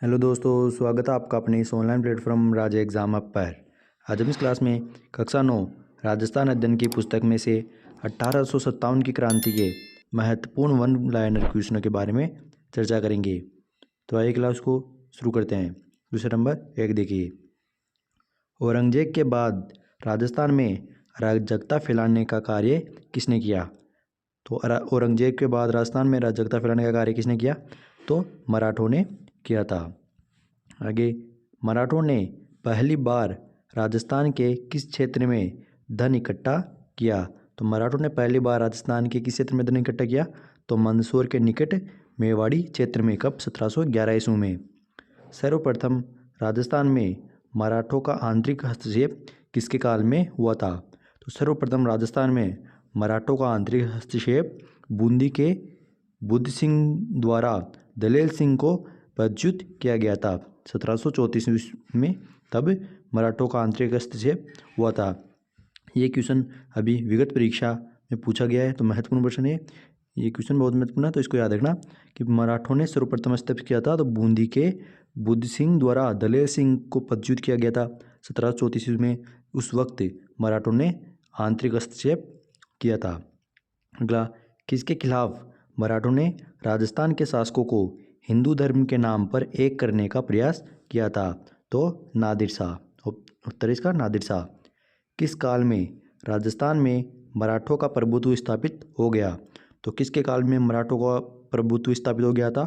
Hello दोस्तों, स्वागत है आपका अपने इस ऑनलाइन प्लेटफॉर्म राजा एग्ज़ाम ऐप पर। आज हम इस क्लास में कक्षा 9 राजस्थान अध्ययन की पुस्तक में से 1857 की क्रांति के महत्वपूर्ण वन लाइनर क्वेश्चनों के बारे में चर्चा करेंगे। तो आइए क्लास को शुरू करते हैं। क्वेश्चन नंबर 1 देखिए। औरंगजेब के बाद राजस्थान में अराजकता फैलाने का कार्य किसने किया? तो औरंगजेब के बाद राजस्थान में अराजकता फैलाने का कार्य किसने किया? तो मराठों ने किया था। आगे, मराठों ने पहली बार राजस्थान के किस क्षेत्र में धन इकट्ठा किया? तो मराठों ने पहली बार राजस्थान के किस क्षेत्र में धन इकट्ठा किया? तो मंदसौर के निकट मेवाड़ी क्षेत्र में। कब? 1711 ईस्वी में। सर्वप्रथम राजस्थान में मराठों का आंतरिक हस्तक्षेप किसके काल में हुआ था? तो सर्वप्रथम राजस्थान में मराठों का आंतरिक हस्तक्षेप बूंदी के बुद्ध सिंह द्वारा दलेल सिंह को पदच्युत किया गया था 1734 ईस्वी में। तब मराठों का आंतरिक हस्तक्षेप हुआ था। ये क्वेश्चन अभी विगत परीक्षा में पूछा गया है, तो महत्वपूर्ण प्रश्न है। ये क्वेश्चन बहुत महत्वपूर्ण है, तो इसको याद रखना कि मराठों ने सर्वप्रथम हस्तक्षेप किया था, तो बूंदी के बुद्ध सिंह द्वारा दलेर सिंह को पदच्युत किया गया था 1734 ईस्वी में। उस वक्त मराठों ने आंतरिक हस्तक्षेप किया था। अगला, किसके खिलाफ मराठों ने राजस्थान के शासकों को हिंदू धर्म के नाम पर एक करने का प्रयास किया था? तो नादिर शाह। उत्तर इसका नादिर शाह। किस काल में राजस्थान में मराठों का प्रभुत्व स्थापित हो गया? तो किसके काल में मराठों का प्रभुत्व स्थापित हो गया था?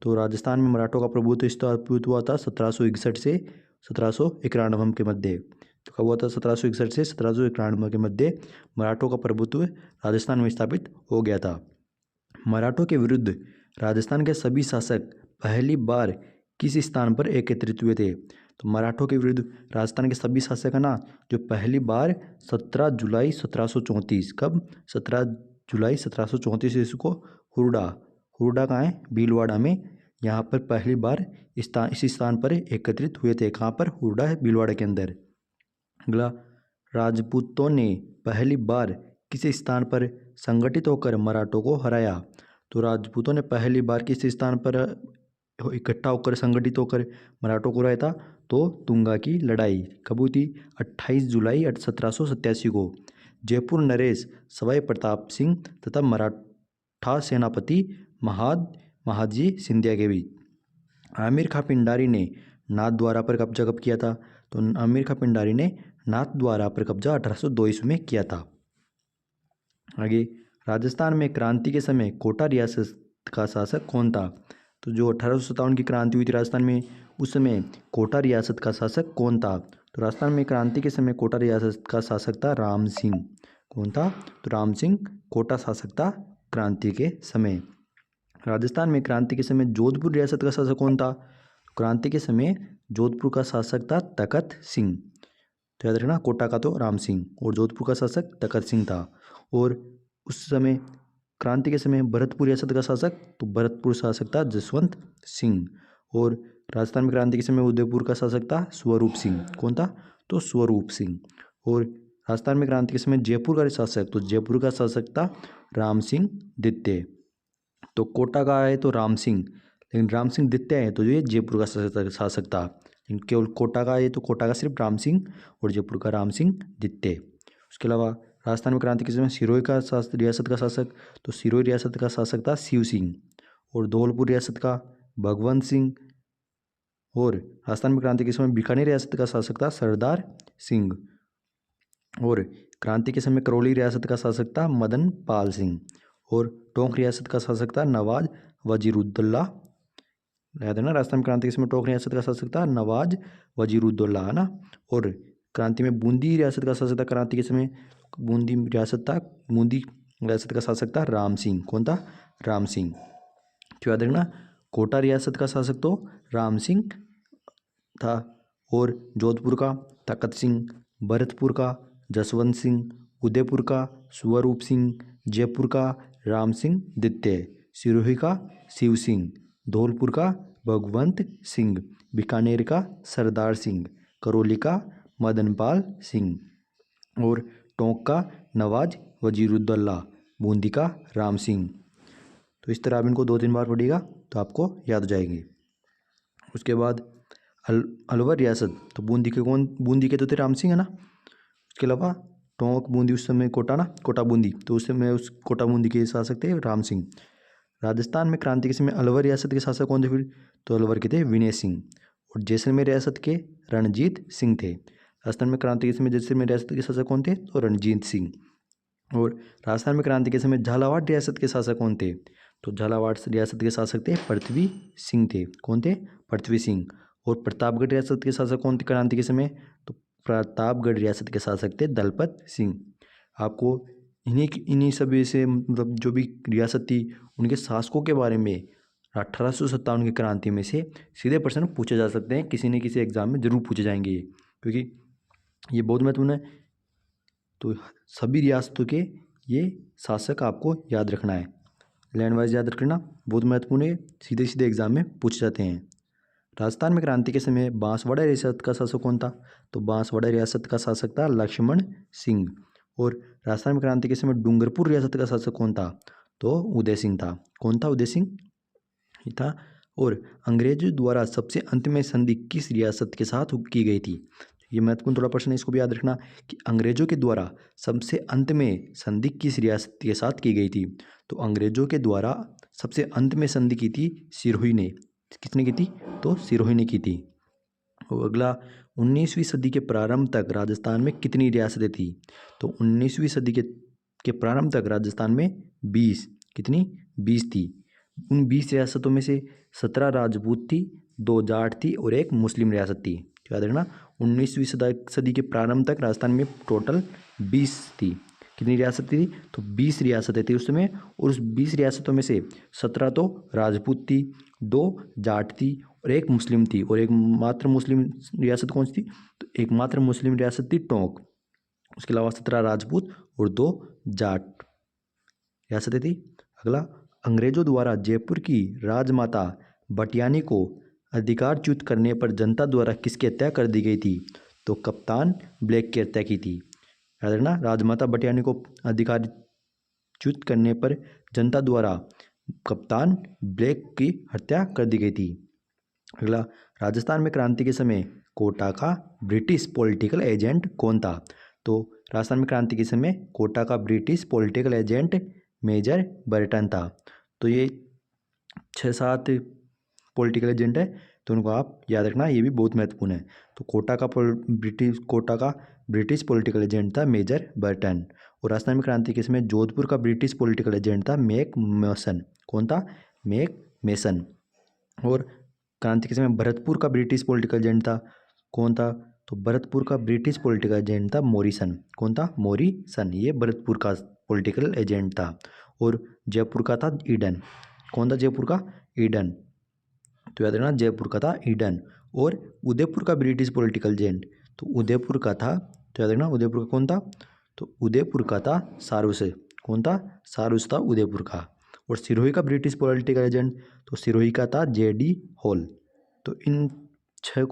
तो राजस्थान में मराठों का प्रभुत्व स्थापित हुआ था 1761 से 1791 के मध्य। तो कब हुआ था? 1761 से 1791 के मध्य मराठों का प्रभुत्व राजस्थान में स्थापित हो गया था। मराठों के विरुद्ध राजस्थान के सभी शासक पहली बार किस स्थान पर एकत्रित हुए थे? तो मराठों के विरुद्ध राजस्थान के सभी शासक है ना, जो पहली बार 17 जुलाई 1734। कब? 17 जुलाई 1734 ईस्वी को हुरडा कहाँ है? भीलवाड़ा में। यहाँ पर पहली बार इस स्थान पर एकत्रित हुए थे। कहाँ पर? हुरडा है, भीलवाड़ा के अंदर। अगला, राजपूतों ने पहली बार किस स्थान पर संगठित होकर मराठों को हराया? तो राजपूतों ने पहली बार किस स्थान पर इकट्ठा होकर संगठित होकर मराठों को हराया था? तो तुंगा की लड़ाई। कब हुई थी? 28 जुलाई 1787 को जयपुर नरेश सवाई प्रताप सिंह तथा मराठा सेनापति महादजी सिंधिया के बीच। आमिर खां पिंडारी ने नाथद्वारा पर कब्जा कब किया था? तो आमिर खां पिंडारी ने नाथद्वारा पर कब्जा 1802 ईस्वी में किया था। आगे, राजस्थान में क्रांति के समय कोटा रियासत का शासक कौन था? तो जो 1857 की क्रांति हुई थी राजस्थान में, उस समय कोटा रियासत का शासक कौन था? तो राजस्थान में क्रांति के समय कोटा रियासत का शासक था राम सिंह। कौन था? तो राम सिंह कोटा शासक था क्रांति के समय। राजस्थान में क्रांति के समय जोधपुर रियासत का शासक कौन था? क्रांति के समय जोधपुर का शासक था तखत सिंह। तो याद रखना, कोटा का तो राम सिंह और जोधपुर का शासक तखत सिंह था। और उस समय क्रांति के समय भरतपुर रियासत का शासक, तो भरतपुर शासक था जसवंत सिंह। और राजस्थान में क्रांति के समय उदयपुर का शासक था स्वरूप सिंह। कौन था? तो स्वरूप सिंह। और राजस्थान में क्रांति के समय जयपुर का शासक, तो जयपुर का शासक था राम सिंह द्वितीय। तो कोटा का है तो राम सिंह, लेकिन राम सिंह द्वितीय है तो ये जयपुर का शासक था। लेकिन केवल कोटा का है तो कोटा का सिर्फ राम सिंह और जयपुर का राम सिंह द्वितीय। उसके अलावा राजस्थान में क्रांति के समय सिरोही का रियासत का शासक, तो सिरोही रियासत का शासक था शिव सिंह। और धौलपुर रियासत का भगवंत सिंह। और राजस्थान में क्रांति के समय बीकानेर रियासत का शासक था सरदार सिंह। और क्रांति के समय करौली रियासत का शासक था मदन पाल सिंह। और टोंक रियासत का शासक था नवाज वजीरुद्दौला। याद है ना, राजस्थान क्रांति के समय टोंक रियासत का शासक था नवाज वजीरुद्दौला, है ना। और क्रांति में बूंदी रियासत का शासक था क्रांति के समय, बूंदी रियासत का शासक था राम सिंह। कौन था? राम सिंह। तो याद रखना, कोटा रियासत का शासक तो राम सिंह था। और जोधपुर का तखत सिंह, भरतपुर का जसवंत सिंह, उदयपुर का स्वरूप सिंह, जयपुर का राम सिंह द्वितीय, सिरोही का शिव सिंह, धौलपुर का भगवंत सिंह, बीकानेर का सरदार सिंह, करौली का मदनपाल सिंह और टोंक का नवाज वजीरुद्दौला, बूंदी का राम सिंह। तो इस तरह आप इनको 2-3 बार पढ़िएगा तो आपको याद हो जाएंगे। उसके बाद अलवर रियासत, तो बूंदी के तो थे राम सिंह है ना। उसके अलावा टोंक बूंदी उस समय कोटा बूंदी, तो उस समय उस कोटा बूंदी के शासक थे राम सिंह। राजस्थान में क्रांति के समय अलवर रियासत के शासक कौन थे फिर, तो अलवर के थे विनय सिंह। और जैसलमेर रियासत के रणजीत सिंह थे। राजस्थान में क्रांति के समय जैसलमेर रियासत के शासक कौन थे, तो रणजीत सिंह। और राजस्थान में क्रांति के समय झालावाड़ रियासत के शासक कौन थे, तो झालावाड़ रियासत के शासक थे पृथ्वी सिंह थे। कौन थे, पृथ्वी सिंह। और प्रतापगढ़ रियासत के शासक कौन थे क्रांति के समय, तो प्रतापगढ़ रियासत के शासक थे दलपत सिंह। आपको इन्हीं सभी से मतलब जो भी रियासत थी उनके शासकों के बारे में 1857 की क्रांति में से सीधे प्रश्न पूछे जा सकते हैं, किसी न किसी एग्जाम में जरूर पूछे जाएंगे ये, क्योंकि ये बहुत महत्वपूर्ण है। तो सभी रियासतों के ये शासक आपको याद रखना है, लैंड वाइज याद रखना बहुत महत्वपूर्ण है, सीधे सीधे एग्जाम में पूछ जाते हैं। राजस्थान में क्रांति के समय बांसवाड़ा रियासत का शासक कौन था, तो बांसवाड़ा रियासत का शासक था लक्ष्मण सिंह। और राजस्थान में क्रांति के समय डूंगरपुर रियासत का शासक कौन था, तो उदय सिंह था। कौन था, उदय सिंह ही था। और अंग्रेजों द्वारा सबसे अंत में संधि किस रियासत के साथ की गई थी, ये महत्वपूर्ण थोड़ा प्रश्न है, इसको भी याद रखना कि अंग्रेजों के द्वारा सबसे अंत में संधि किस रियासत के साथ की गई थी, तो अंग्रेजों के द्वारा सबसे अंत में संधि की थी सिरोही ने। किसने की थी, तो सिरोही ने की थी। और अगला 19वीं सदी के प्रारंभ तक राजस्थान में कितनी रियासतें थी, तो 19वीं सदी के प्रारंभ तक राजस्थान में 20 कितनी 20 थी। उन 20 रियासतों में से 17 राजपूत थी, 2 जाट थी और 1 मुस्लिम रियासत थी। याद रखना 19वीं सदी के प्रारंभ तक राजस्थान में टोटल 20 थी। कितनी रियासत थी, तो 20 रियासतें थी उस समय। और उस 20 रियासतों में से 17 तो राजपूत थी, 2 जाट थी और 1 मुस्लिम थी। और एक मात्र मुस्लिम रियासत कौन सी थी, तो एकमात्र मुस्लिम रियासत थी टोंक। उसके अलावा 17 राजपूत और 2 जाट रियासतें थी। अगला, अंग्रेजों द्वारा जयपुर की राजमाता बटियानी को अधिकारच्युत करने पर जनता द्वारा किसकी हत्या कर दी गई थी, तो कप्तान ब्लैक की हत्या की थी। याद रखना, राजमाता बटियानी को अधिकारच्युत करने पर जनता द्वारा कप्तान ब्लैक की हत्या कर दी गई थी। अगला, राजस्थान में क्रांति के समय कोटा का ब्रिटिश पॉलिटिकल एजेंट कौन था, तो राजस्थान में क्रांति के समय कोटा का British political agent major Burton था। तो ये 6-7 पॉलिटिकल एजेंट है, तो उनको आप याद रखना, ये भी बहुत महत्वपूर्ण है। तो कोटा का ब्रिटिश पॉलिटिकल एजेंट था मेजर बर्टन। और राजस्थान में क्रांति के समय जोधपुर का ब्रिटिश पॉलिटिकल एजेंट था मैक मेसन। कौन था, मैक मेसन। और क्रांति के समय भरतपुर का ब्रिटिश पॉलिटिकल एजेंट था। कौन था, तो भरतपुर का ब्रिटिश पॉलिटिकल एजेंट था मॉरिसन। कौन था, मॉरिसन। ये भरतपुर का पॉलिटिकल एजेंट था। और जयपुर का था ईडन। कौन था जयपुर का, ईडन। तो याद रखना, जयपुर का था ईडन। और उदयपुर का ब्रिटिश पॉलिटिकल एजेंट, तो उदयपुर का था, तो याद रखना उदयपुर का कौन था, तो उदयपुर का था सारूस। कौन था, सारूस था उदयपुर का। और सिरोही का ब्रिटिश पॉलिटिकल एजेंट, तो सिरोही का था जेडी हॉल। तो इन 6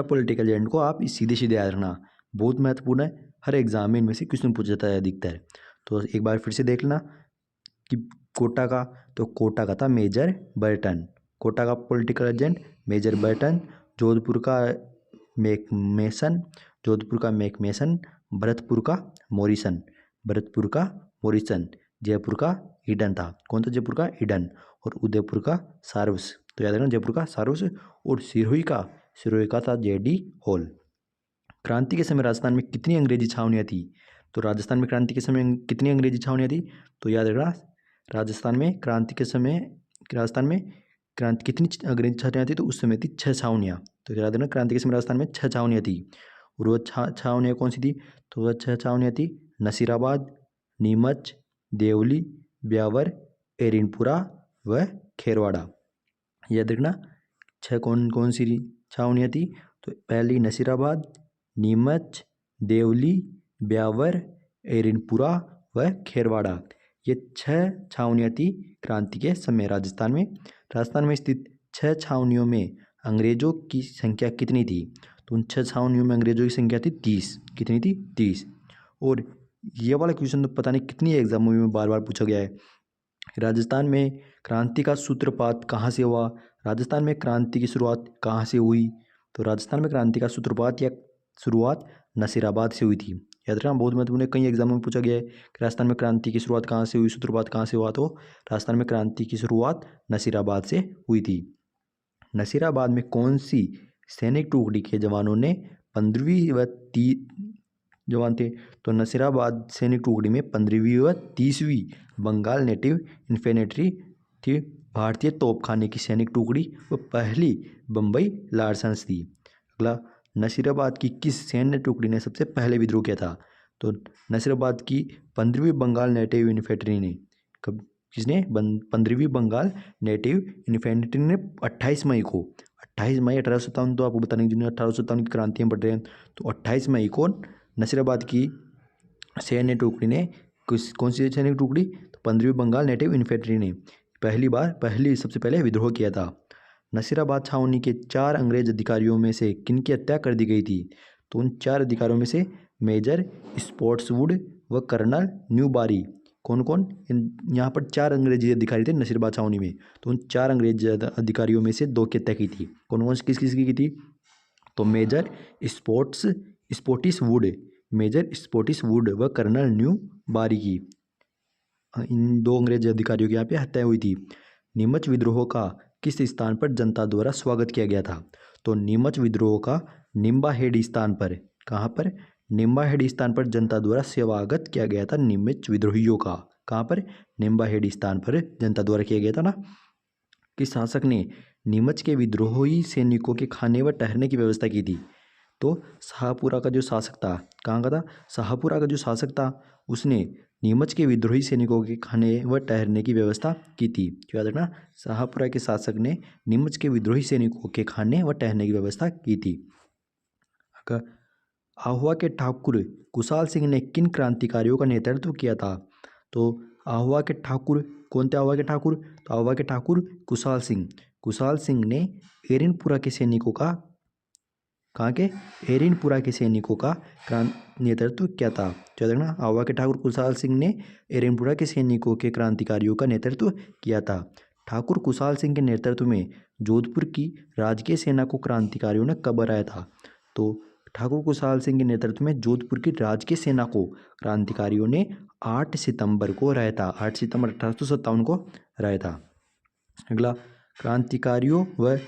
पॉलिटिकल एजेंट को आप सीधे सीधे याद रखना, बहुत महत्वपूर्ण है, हर एग्जाम में इनमें से क्वेश्चन पूछा जाता है अधिकतर। तो एक बार फिर से देख लेना कि कोटा का, तो कोटा का था मेजर बर्टन। कोटा का political agent major Burton. Jodhpur का मैकमेसन, जोधपुर का मैकमेसन। भरतपुर का मॉरिसन, भरतपुर का मॉरिसन। जयपुर का ईडन था। कौन था, जयपुर का ईडन। और उदयपुर का सारूस, तो याद रखना जयपुर का सारूस। और सिरोही का था जेडी हॉल। क्रांति के समय राजस्थान में कितनी अंग्रेजी छावनियाँ थी, तो राजस्थान में क्रांति के समय कितनी अंग्रेजी छावनियाँ थी, तो याद रखना राजस्थान में क्रांति के समय राजस्थान में क्रांति कितनी अंग्रेजी छावनियाँ थी, तो उस समय थी 6 छावनियाँ। तो याद रखना क्रांति के समय राजस्थान में 6 छावनियाँ थी। और वो छावनियाँ कौन सी थी, तो वह 6 छावनियाँ थी नसीराबाद, नीमच, देवली, ब्यावर, एरिनपुरा व खेरवाड़ा। याद रखना 6 कौन कौन सी छावनियाँ थी, तो पहली नसीराबाद, नीमच, देवली, ब्यावर, एरिनपुरा व खेरवाड़ा। ये 6 छावनियाँ थी क्रांति के समय राजस्थान में। राजस्थान में स्थित 6 छावनियों में अंग्रेजों की संख्या कितनी थी, तो उन 6 छावनियों में अंग्रेजों की संख्या थी 30। कितनी थी, 30। और ये वाला क्वेश्चन तो पता नहीं कितनी एग्जामों में बार बार पूछा गया है। राजस्थान में क्रांति का सूत्रपात कहाँ से हुआ, राजस्थान में क्रांति की शुरुआत कहाँ से हुई? तो राजस्थान में क्रांति का सूत्रपात या शुरुआत नसीराबाद से हुई थी। याद रखना, बहुत महत्वपूर्ण है, कई एग्जामों में पूछा गया है कि राजस्थान में क्रांति की शुरुआत कहाँ से हुई, सूत्रपात कहाँ से हुआ। तो राजस्थान में क्रांति की शुरुआत नसीराबाद से हुई थी। नसीराबाद में कौन सी सैनिक टुकड़ी के जवानों ने 15वीं व जवान थे? तो नसीराबाद सैनिक टुकड़ी में 15वीं व 30वीं बंगाल नेटिव इन्फेंट्री थी। भारतीय तोपखाने की सैनिक टुकड़ी व पहली बम्बई लार्सन्स थी। अगला, नसीराबाद की किस सैन्य टुकड़ी ने सबसे पहले विद्रोह किया था? तो नसीराबाद की 15वीं बंगाल नेटिव इन्फेंट्री ने। कब, किसने? 15वीं बंगाल नेटिव इन्फेंट्री ने 28 मई को, 28 मई 1857, तो आपको बताने की 1857 की क्रांति में पढ़ रहे हैं, तो 28 मई को नसीराबाद की सैन्य टुकड़ी ने, कौन सी सैनिक टुकड़ी? तो 15वीं बंगाल नेटिव इन्फेंट्री ने सबसे पहले विद्रोह किया था। नसीराबाद छावनी के 4 अंग्रेज अधिकारियों में से किनकी हत्या कर दी गई थी? तो उन 4 अधिकारियों में से मेजर स्पोर्ट्सवुड व कर्नल न्यूबारी। कौन कौन? यहाँ पर 4 अंग्रेजी अधिकारी थे नसीराबाद छावनी में, तो उन 4 अंग्रेज अधिकारियों में से 2 की हत्या की थी। कौन कौन किस किस की थी? तो मेजर स्पोर्टिस वुड व कर्नल न्यू बारी की, इन 2 अंग्रेज अधिकारियों की यहाँ पे हत्या हुई थी। नीमच विद्रोह का किस स्थान पर जनता द्वारा स्वागत किया गया था? तो नीमच विद्रोह का निम्बाहेड़ी स्थान पर, कहाँ पर? निम्बाहेड़ी स्थान पर जनता द्वारा स्वागत किया गया था नीमच विद्रोहियों का। कहाँ पर? निम्बाहेड़ी स्थान पर जनता द्वारा किया गया था ना। किस शासक ने नीमच के विद्रोही सैनिकों के खाने व ठहरने की व्यवस्था की थी? तो शाहपुरा का जो शासक था, कहाँ का था? शाहपुरा का जो शासक था उसने नीमच के विद्रोही सैनिकों के खाने व ठहरने की व्यवस्था की थी। याद रखना, शाहपुरा के शासक ने नीमच के विद्रोही सैनिकों के खाने व ठहरने की व्यवस्था की थी। आहुआ के ठाकुर कुशाल सिंह ने किन क्रांतिकारियों का नेतृत्व किया था? तो आहुआ के ठाकुर कौन थे? आहुआ के ठाकुर, तो आहुआ के ठाकुर कुशाल सिंह ने एरिनपुरा के सैनिकों का, कहाँ के? एरिनपुरा के सैनिकों का नेतृत्व किया था। याद रखना, आहुआ के ठाकुर कुशाल सिंह ने एरिनपुरा के सैनिकों के क्रांतिकारियों का नेतृत्व किया था। ठाकुर कुशाल सिंह के नेतृत्व में जोधपुर की राजकीय सेना को क्रांतिकारियों ने कब हराया था? तो ठाकुर कुशाल सिंह के नेतृत्व में जोधपुर की राजकीय सेना को क्रांतिकारियों ने 8 सितंबर को हराया था। 8 सितंबर 1857 को हराया था। अगला, क्रांतिकारियों व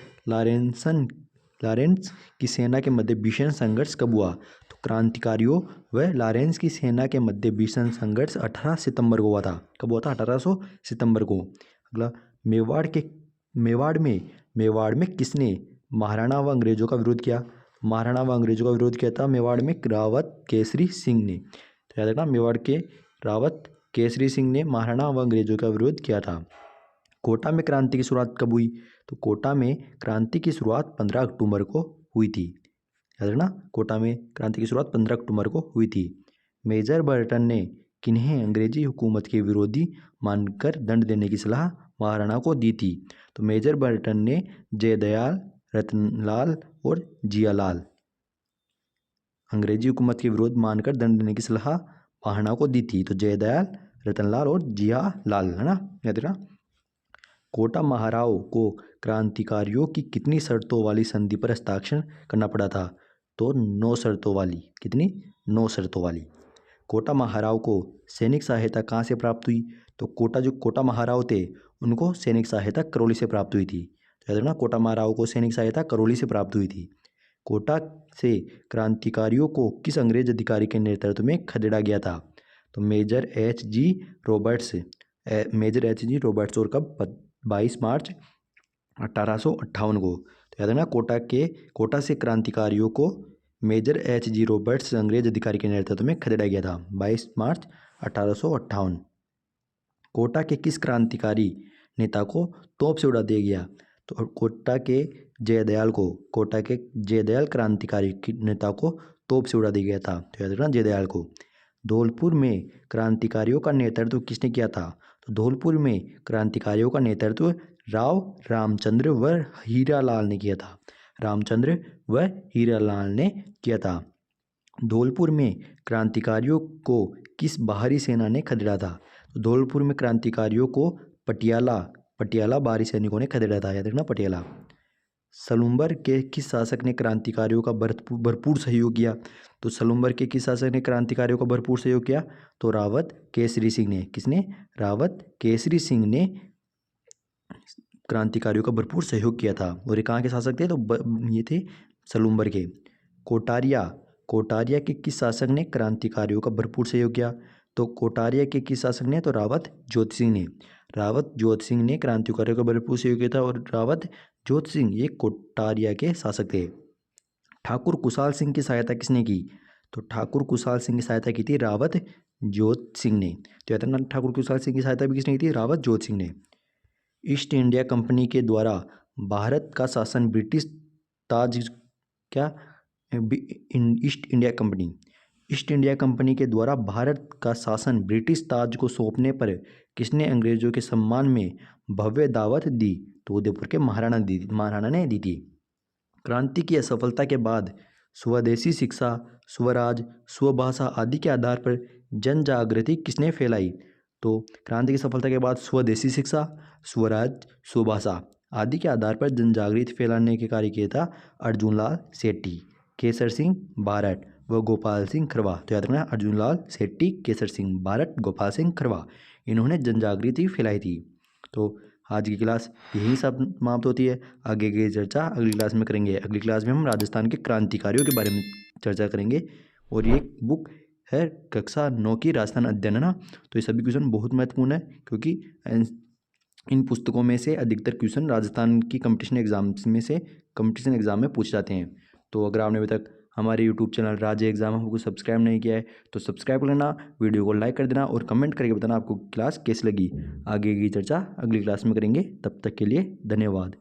लॉरेंस की सेना के मध्य भीषण संघर्ष कब हुआ? तो क्रांतिकारियों व लॉरेंस की सेना के मध्य भीषण संघर्ष 18 सितंबर को हुआ था। कब हुआ था? 1800 सितंबर को। अगला, मेवाड़ में किसने महाराणा व अंग्रेजों का विरोध किया? महाराणा व अंग्रेजों का विरोध किया था मेवाड़ में रावत केसरी सिंह ने। तो याद रखना, मेवाड़ के रावत केसरी सिंह ने महाराणा व अंग्रेजों का विरोध किया था। कोटा में क्रांति की शुरुआत कब हुई? तो कोटा में क्रांति की शुरुआत 15 अक्टूबर को हुई थी। याद रखना, कोटा में क्रांति की शुरुआत 15 अक्टूबर को हुई थी। मेजर बर्टन ने किन्हें अंग्रेजी हुकूमत के विरोधी मानकर दंड देने की सलाह महाराणा को दी थी? तो मेजर बर्टन ने जयदयाल, रतनलाल और जियालाल, अंग्रेजी हुकूमत के विरोध मानकर दंड देने की सलाह महाराणा को दी थी। तो जयदयाल, रतनलाल और जियालाल, है ना, याद रखना। कोटा महाराव को क्रांतिकारियों की कितनी शर्तों वाली संधि पर हस्ताक्षर करना पड़ा था? तो 9 शर्तों वाली। कितनी? 9 शर्तों वाली। कोटा महाराव को सैनिक सहायता कहाँ से प्राप्त हुई? तो कोटा महाराव थे उनको सैनिक सहायता करौली से प्राप्त हुई थी। तो याद रखना, कोटा महाराव को सैनिक सहायता करौली से प्राप्त हुई थी। कोटा से क्रांतिकारियों को किस अंग्रेज अधिकारी के नेतृत्व में खदेड़ा गया था? तो मेजर एच जी रॉबर्ट्स और कब? 22 मार्च 1858 को। तो याद रखना, कोटा से क्रांतिकारियों को मेजर एच जी रॉबर्ट्स अंग्रेज अधिकारी के नेतृत्व में खदेड़ा गया था 22 मार्च 1858। कोटा के किस क्रांतिकारी नेता को तोप से उड़ा दिया गया? तो कोटा के जयदयाल क्रांतिकारी नेता को तोप से उड़ा दिया गया था। तो याद रखना, जयदयाल को। धौलपुर में क्रांतिकारियों का नेतृत्व किसने किया था? तो धौलपुर में क्रांतिकारियों का नेतृत्व राव रामचंद्र व हीरालाल ने किया था। रामचंद्र व हीरालाल ने किया था। धौलपुर में क्रांतिकारियों को किस बाहरी सेना ने खदेड़ा था? तो धौलपुर में क्रांतिकारियों को पटियाला पटियाला बाहरी सैनिकों ने खदेड़ा था, याद रखना पटियाला। सलूम्बर के किस शासक ने क्रांतिकारियों का भरपूर सहयोग किया? तो सलूम्बर के किस शासक ने क्रांतिकारियों का भरपूर सहयोग किया? तो रावत केसरी सिंह ने। किसने? रावत केसरी सिंह ने क्रांतिकारियों का भरपूर सहयोग किया था। और ये कहाँ के शासक थे? तो ये थे सलूम्बर के। कोटारिया कोटारिया के किस शासक ने क्रांतिकारियों का भरपूर सहयोग किया? तो कोटारिया के किस शासक ने? तो रावत ज्योति सिंह ने। रावत ज्योति सिंह ने क्रांतिकारियों का भरपूर सहयोग किया था। और रावत ज्योति सिंह ये कोटारिया के शासक थे। ठाकुर कुशाल सिंह की सहायता किसने की? तो ठाकुर कुशाल सिंह की सहायता की थी रावत ज्योति सिंह ने। तो याद रखना ठाकुर कुशाल सिंह की सहायता भी किसने की थी? रावत ज्योति सिंह ने। ईस्ट इंडिया कंपनी के द्वारा भारत का शासन ब्रिटिश ताज क्या ईस्ट इंडिया कंपनी के द्वारा भारत का शासन ब्रिटिश ताज को सौंपने पर किसने अंग्रेजों के सम्मान में भव्य दावत दी? तो उदयपुर के महाराणा ने दी थी। क्रांति की असफलता के बाद स्वदेशी शिक्षा, स्वराज, स्वभाषा आदि के आधार पर जन जागृति किसने फैलाई? तो क्रांति की सफलता के बाद स्वदेशी शिक्षा, स्वराज, स्वभाषा आदि के आधार पर जन जागृति फैलाने के कार्य किया था अर्जुन लाल शेट्टी, केसर सिंह बारट व गोपाल सिंह खरवा। तो याद रखना अर्जुन लाल शेट्टी, केसर सिंह बारट, गोपाल सिंह खरवा, इन्होंने जन जागृति फैलाई थी। तो आज की क्लास यही समाप्त होती है। आगे की चर्चा अगली क्लास में करेंगे। अगली क्लास में हम राजस्थान के क्रांतिकारियों के बारे में चर्चा करेंगे। और ये बुक है कक्षा 9 की राजस्थान अध्ययन, है ना। तो ये सभी क्वेश्चन बहुत महत्वपूर्ण है, क्योंकि इन पुस्तकों में से अधिकतर क्वेश्चन राजस्थान की कंपटीशन एग्जाम में पूछे जाते हैं। तो अगर आपने अभी तक हमारे यूट्यूब चैनल राज्य एग्जाम हमको सब्सक्राइब नहीं किया है तो सब्सक्राइब कर लेना, वीडियो को लाइक कर देना और कमेंट करके बताना आपको क्लास कैसी लगी। आगे की चर्चा अगली क्लास में करेंगे। तब तक के लिए धन्यवाद।